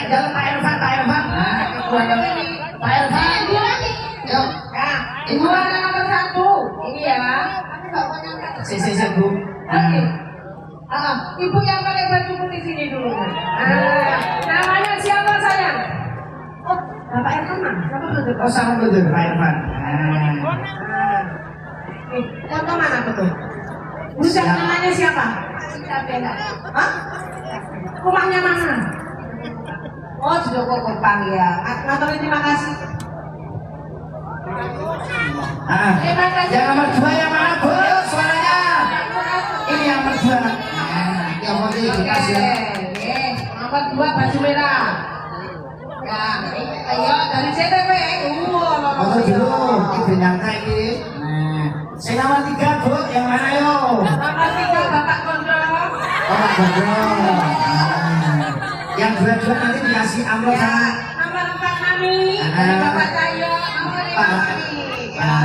jalan Pak Irfan. Nah, keluarga Pak Irfan. Yuk. Ya, ibu ada nomor 1. Ini ya. Si Bu. Oke. Ibu yang pakai baju putih sini dulu. Namanya siapa sayang? Oh, Bapak Irfan mah. Siapa betul? Oh, sama betul Pak Irfan. Foto mana betul? Budak namanya siapa? Hah? Rumahnya mana? Oh, sudah kok Kupang ya. Ngatur terima kasih. Terima kasih. Yang nomor 2 yang mana Bu? Yuk, suaranya. Ini yang nomor 2. Yang mau dikasih. Nomor 2 baju merah. Ya, ayo dari CTP. Foto dulu. Ibu nyangka ini. Saya nomor 3 Bu, yang mana yuk? Nomor 3 Bapak Gondrong. Bapak Gondrong. Yang dua-dua nanti dikasih amplop sama. Nomor 4 Mami. Dari Bapak Cahyo. Nomor 5 Mami.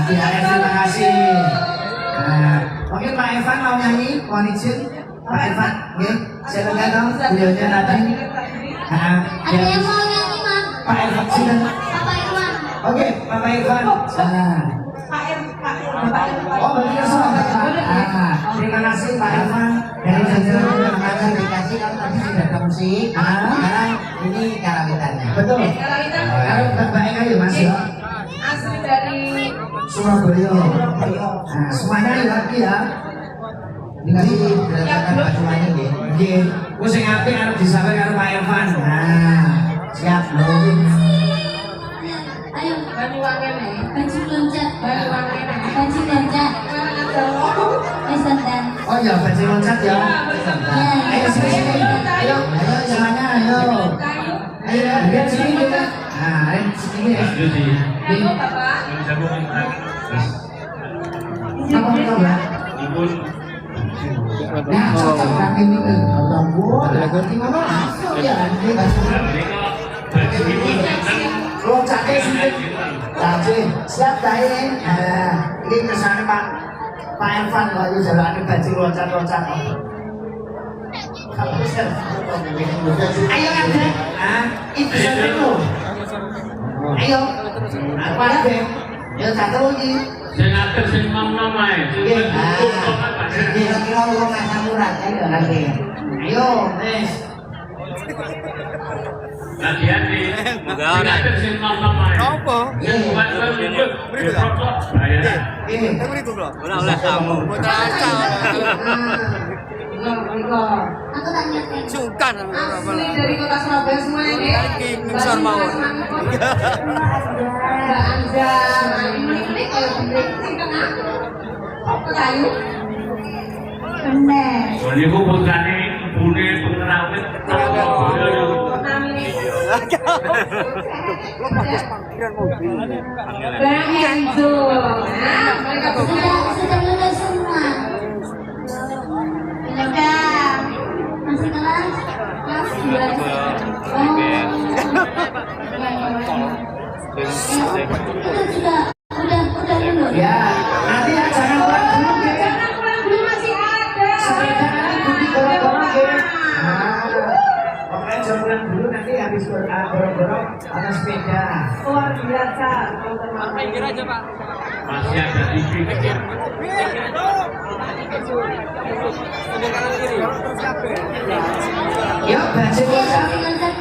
Terima kasih. Mungkin Pak Evan mau nyanyi, mohon izin. Pak Evan, silakan dong. Beliaunya tadi. Ada yang mau nyanyi Mas? Pak Evan, silakan. Bapak Irwan. Oke, Bapak Evan. Oh, berarti sama. Terima kasih Pak Evan. Dari jajaran yang akan dikasih kalau tadi sudah ke musik. Sekarang ini karawitannya. Betul. Kalau Bapak Eka ya Mas ya. Asli dari Surabaya. Semuanya lagi ya. Dikasih berdasarkan bajuannya nggih. Nggih. Ku sing apik arep disawer karo Pak Evan. Siap lho. Ayo, Banyuwangi nih. baju loncat. Banyuwangi nih. Baju loncat. Wis dandan. Oh ya, baju loncat ya. Ayo sini. Ayo semuanya ayo. Ayo lihat sini. Ayo sini. Ayo Bapak. Apa kabar? Nah, cocok ini tombol. Ganti ngono langsung ya. Loncatnya sini. Tadi siap dae. Ini kesana Pak Evan kalau jalan baju loncat-loncat. Ayo ada. Itu satu. Ayo. Apa ada? Ya satu lagi. Sing atur sing nom-nom ae. Kira-kira wong asam urat ayo lagi. Ayo, wis. Latihan di. Sing atur sing nom-nom ae. Apa? Sing buat tunjuk rokok bayar. Ini. Ora oleh kamu. Aku tanya nih. Sungkan. Asli dari kota Surabaya semua ini. Misal mawon. Mbak Anja, ini kalau break sing tengah. Apa kayu? Bener. Niku putrane ibune pengerawit Surabaya yo. Bang Enzo. Mereka Sudah lulus semua. Sudah. Masih kelas? Kelas 2. Udah lulus. Ya, nanti ya jangan pulang dulu ya. jangan pulang dulu masih ada. Sepeda nanti di gorong-gorong ya. Pokoknya jangan pulang dulu nanti habis gorong-gorong ada sepeda. Luar biasa. Pinggir aja, Pak. Masih ada TV. Ya, baju loncat.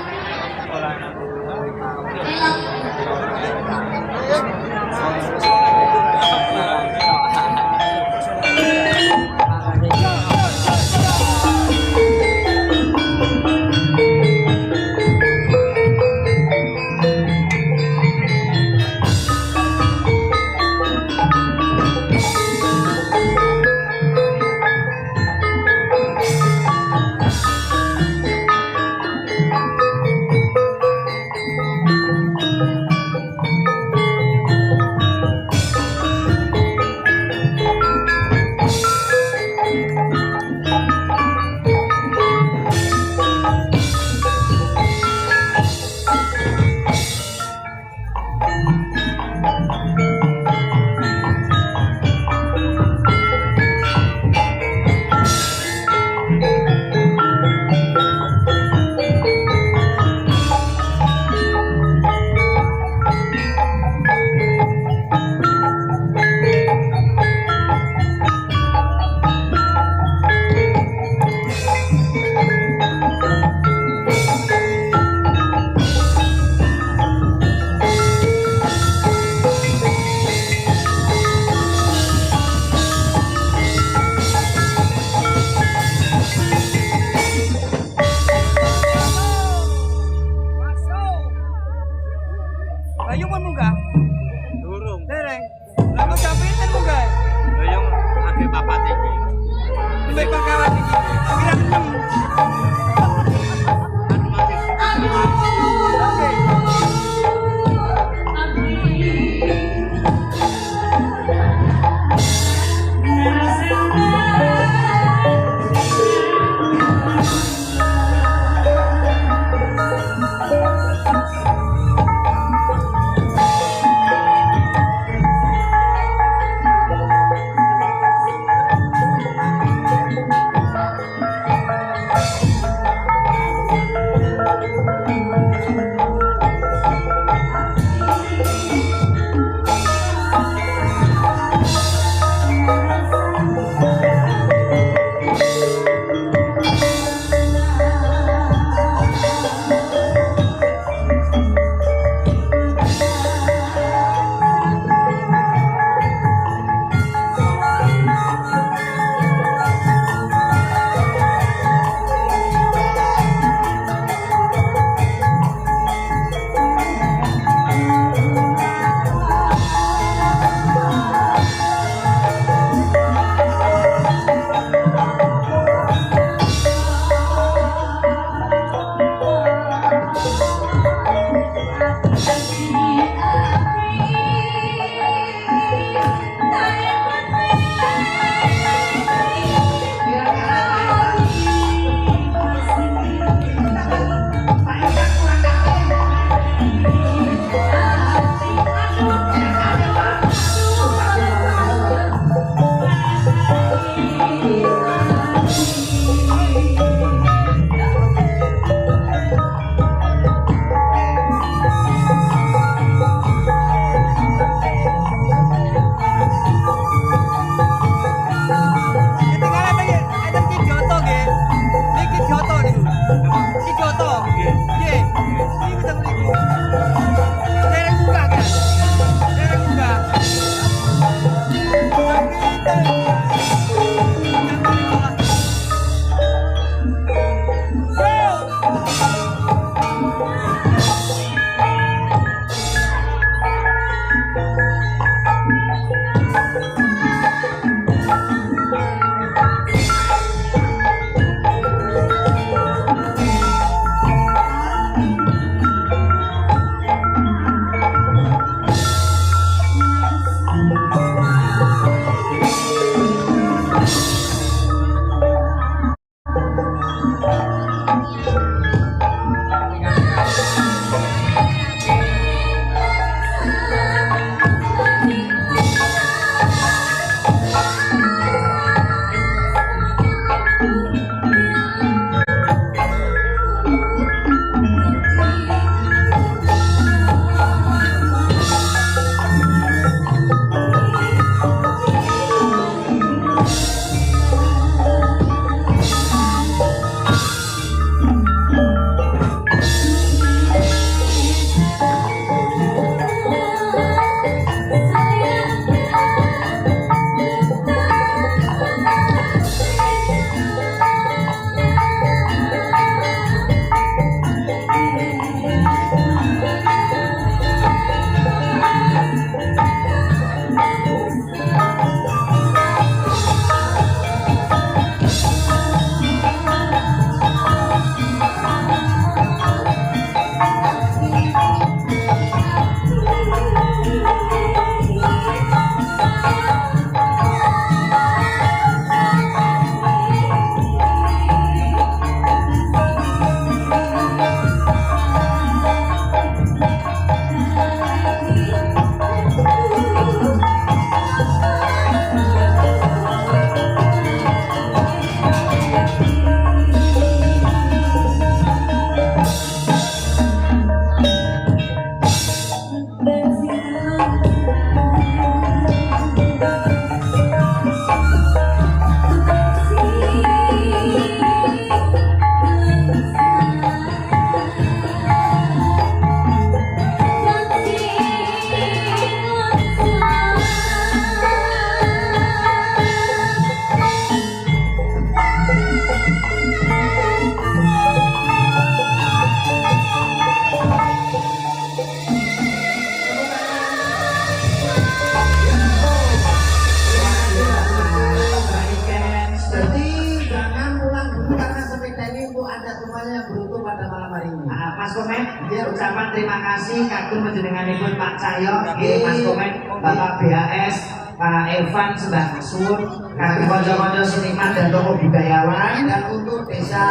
Komet, ucapan terima kasih kagum panjenenganipun Pak Cahyo, nggih Mas Komet, Bapak BAS, Pak Evan Sembah Sun, kagum kanca-kanca seniman dan tokoh budayawan. Dan untuk desa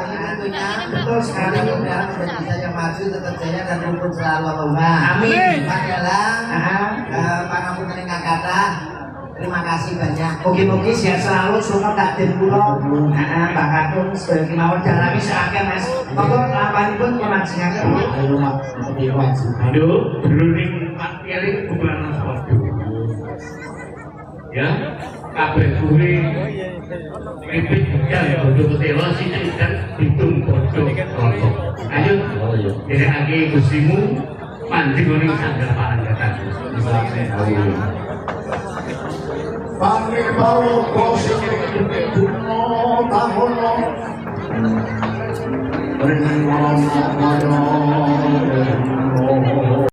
ini tentunya Betul sekali. mudah-mudahan menjadi desa yang maju, tetap jaya dan rukun selalu lomba. Amin. Adalah Ah. pangapunten ingkang kathah. Terima kasih banyak. Mugi-mugi sehat selalu, selamat takdir kula. Pak Kakung sebagai kemauan dalami seakan Mas. Monggo lapanipun pemajikan. Ayo mak, seperti maju. Aduh, beruring Pak Kiai bukan sesuatu. Ya, kabeh kuwi pipit ya bodoh ketela sithik dan hitung bodoh rokok. Ayo, dereke Gustimu mandi ning sanggar panjatan. Pami bawo kosong duno tahono Ringono